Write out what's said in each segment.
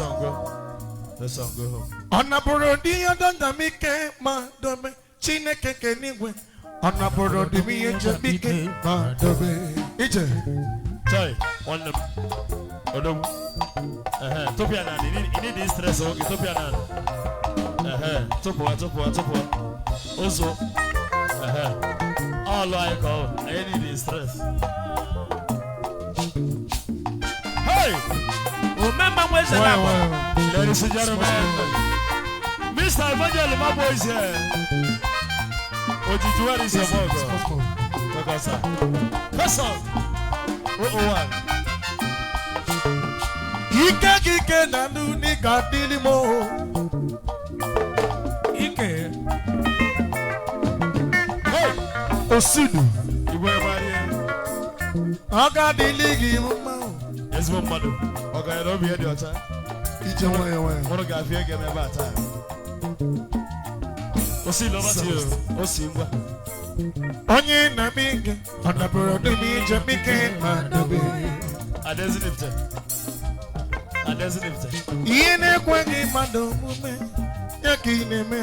song go. Let's song go home. Anaborodi adandamike madome chineke kenigwe. Anaborodi mi ejabike madome. Ije. Chai, one them. Odom. Topia nani. You need this stress. Okay, Topia nani. Topo. Also. All like I need this stress. Hey! Remember where's the number? Ladies and gentlemen, Mr. Evangel, my boys here. What did you wear is your burger? That's all. Ike nanu ni gadili mo. Ike. Hey! Osudu. You go everybody. Agadili gimma. Yes, one mother. Okay, I don't be at your time. Ije wa. One guy here get me about time. Osi love you. Osi ngwa. Onye na minge. Anaborodi mi ejabike madome. Adezinifte. Iye na-ekweghị mmadụ omume ya ka ị na-eme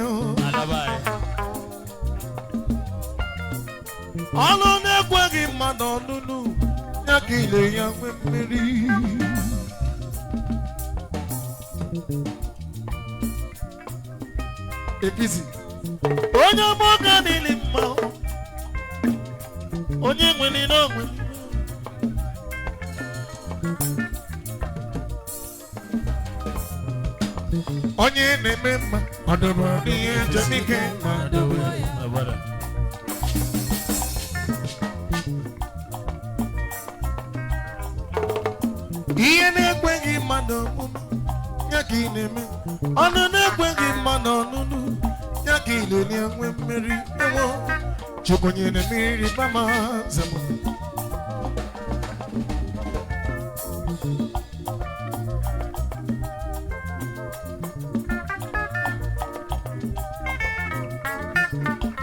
ọnụ na-ekweghị mmadụ ọnụnụ ya ka ile ya nwe mmeri ekizi onye ọmụka niile mma onye nwere n'onwe onye na-eme mma ọdụrụ ihe njemike ihe na-ekweghị mmadụ omume ya ka ị na-eme ọnụ na-ekweghị mmadụ ọnụnụ ya ka ị na-enye nwe mmeri ewo Chukwu nyere mmiri bama zemo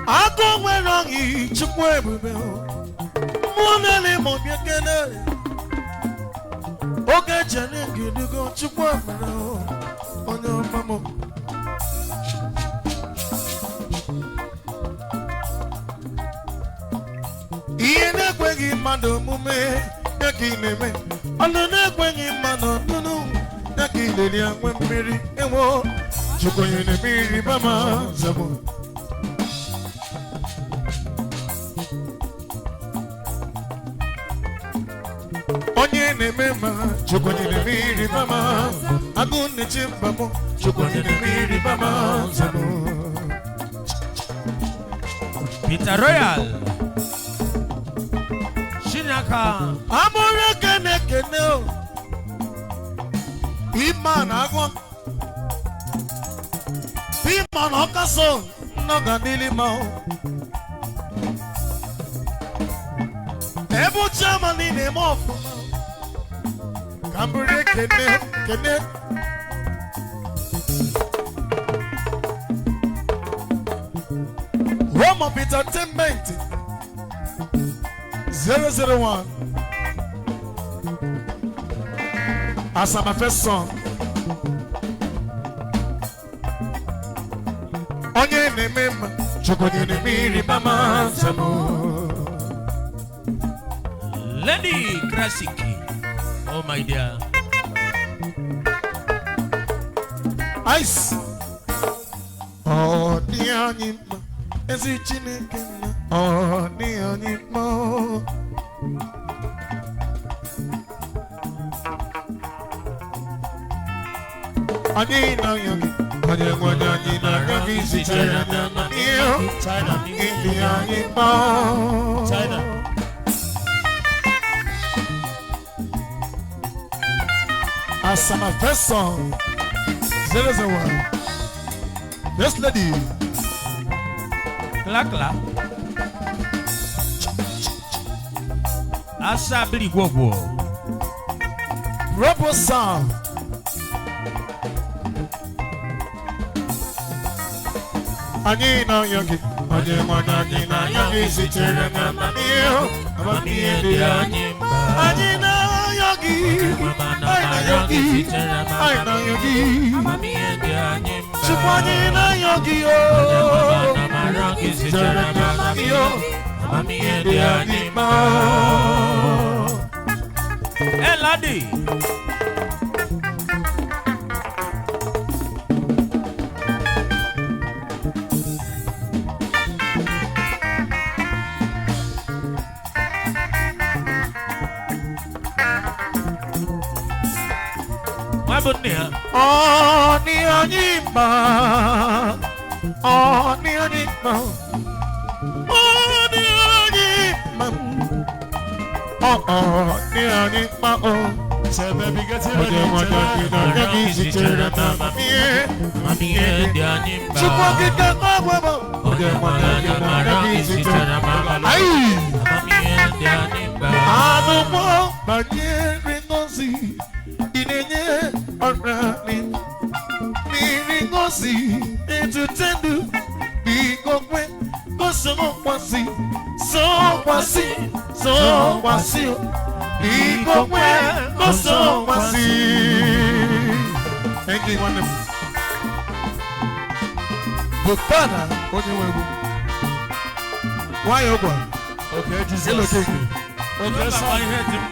Ako nwere ọhị Chukwu ebube mụ na-ele ma ọbịa kele oge chere gidigo Chukwu ebere onye ọma m ihe na-ekweghị mmadụ omume ya ka ị na-eme ọnụ na-ekweghị mmadụ ọnụnụ ya ka ị lere ya nwe mmiri ewo Chukwu nyere mmiri bama zemo onye na-eme mma Chukwu nyere mmiri bama agụ na-eche mba m Chukwu nyere mmiri bama zemo Peter Royal Shinaka amụrụ ekene o Iman agwọ Iman ọkaso nnọga n'ili ma o ebe uchiama niile eme ọfụma ka mbụrụ ekene Home of Entertainment 001 as my first song onye na-eme mma Chukwu nyere mmiri bama zemo Lady Krasiki. Oh my dear. Ice. Oh, dear Nima. Is it Chineke? Oh, dear Nima. Anina Yogi. Anina Yogi. China. As my first song 001. Yes, lady. Clack. Asa Billy Gogo. Robo sound. Anina Yogi. Anina Yogi. Anina Yogi. yogi, aina yogi, aina yogi. Chupani na yogi yo, yo. Mami ende anima. Eladi. Wabunia. Oh ni anima. Oh ni anima. Ni anima oh. Say baby get it Mami ende anima. Chupaki kakababo. Adumo banyere ngozi inenye orani miri ngozi etutendu bigokwe kosokwasi sokwasi sokwasi bigokwe kosokwasi. Thank you, wonderful. Bukana onyewebu. Why ogwa? Okay, Jesus. Hello, take me. Okay, sir.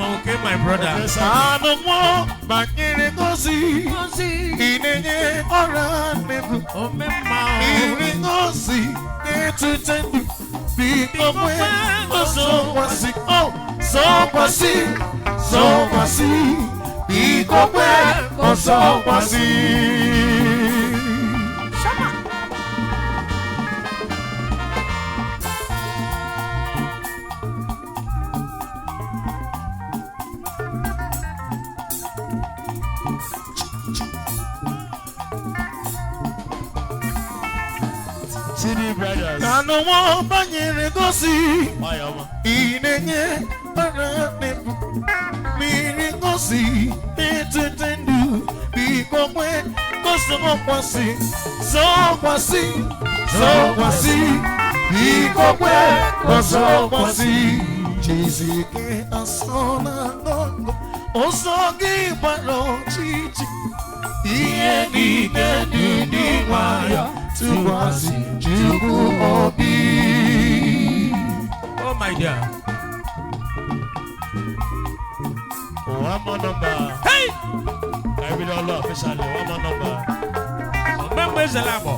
Okay, my brother. Okay, sir. Adumo banyere ngozi inenye orani miri ngozi etutendu bigokwe kosokwasi sokwasi sokwasi bigokwe kosokwasi. CD Brothers. Nano wo banyere gosi Why, Oma? inenye paranebu miri gosi etetendu bigokwe kosokwasi sokwasi sokwasi bigokwe kosokwasi. Jizike asona ngongo osogi baro chichi iye nide didi waya tuwasi jugu obi. Oh my dear. One more number. Hey! I will all officially. One more number. Remember Zalabo.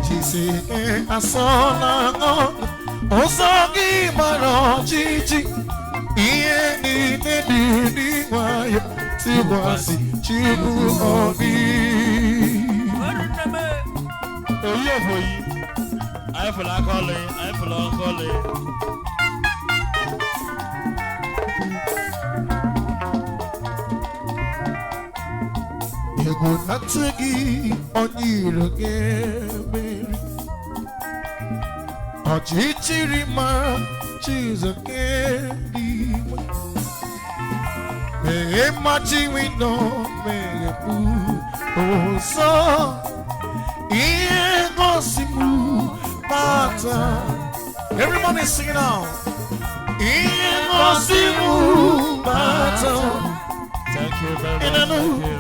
Jizike asona ngongo osogi baro chichi iye nide didi waya tuwasi jugu obi. Oh, yeah, for you. I feel like calling. I feel like calling. Ego nategi onyiroge meri Ochichiri ma chizoke diwe Meye machi wino meye pu Oso Iye gosimu mata. Everybody sing it out. Iye gosimu mata. Thank you very much. Thank you.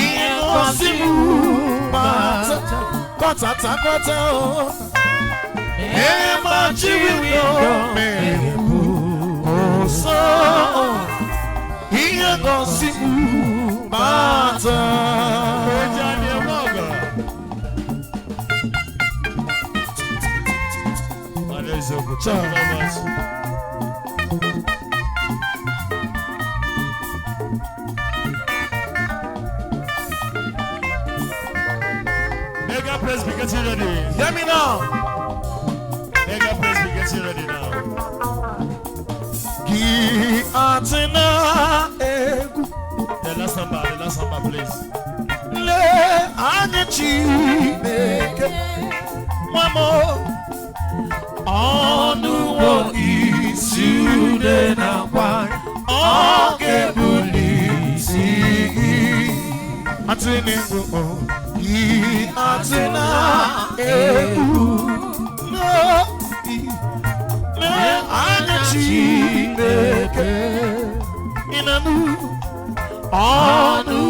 Iye gosimu mata. Kota ta kota o. Meye machi wino meye pu Oso Iye gosimu mata. Thank you very much. Mega Press, be getting ready. Hear me now. Mega Press, be getting ready now. Ki atina egu. The last number, please. Le anyechi neke. Mamo. Onu wo isude na kwa. Oge bulisi. Atini wo. Ki atina egu. Le anyechi neke. Inanu, Anu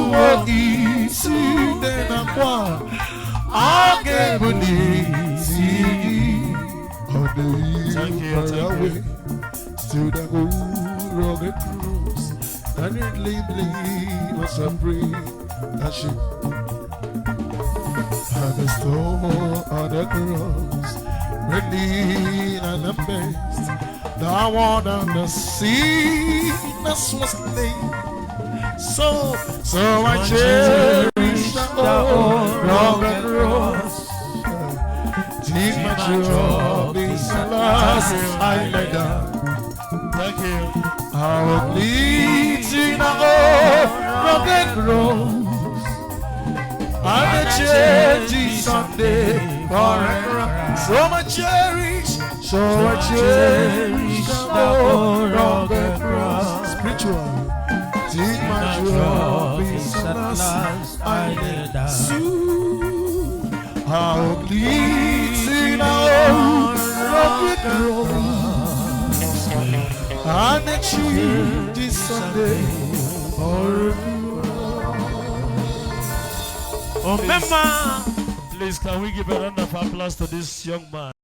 Isi Denakwa, Agebunisi, Thank you, far thank you. away, still the old rugged cross, and it lately was a free, that she had a store on the cross, ready and the best, the water and the sea, that's what's laid. So I cherish the old rugged cross. Take my troubles alas I lay down. Thank you. Our needs in our rugged cross. And the church someday forever. So I cherish the old rugged cross. Spiritual. Take my troubles alas I lay down. How pleasing our rugged cross, and the tree this Sunday Remember. Please, can we give a round of applause to this young man?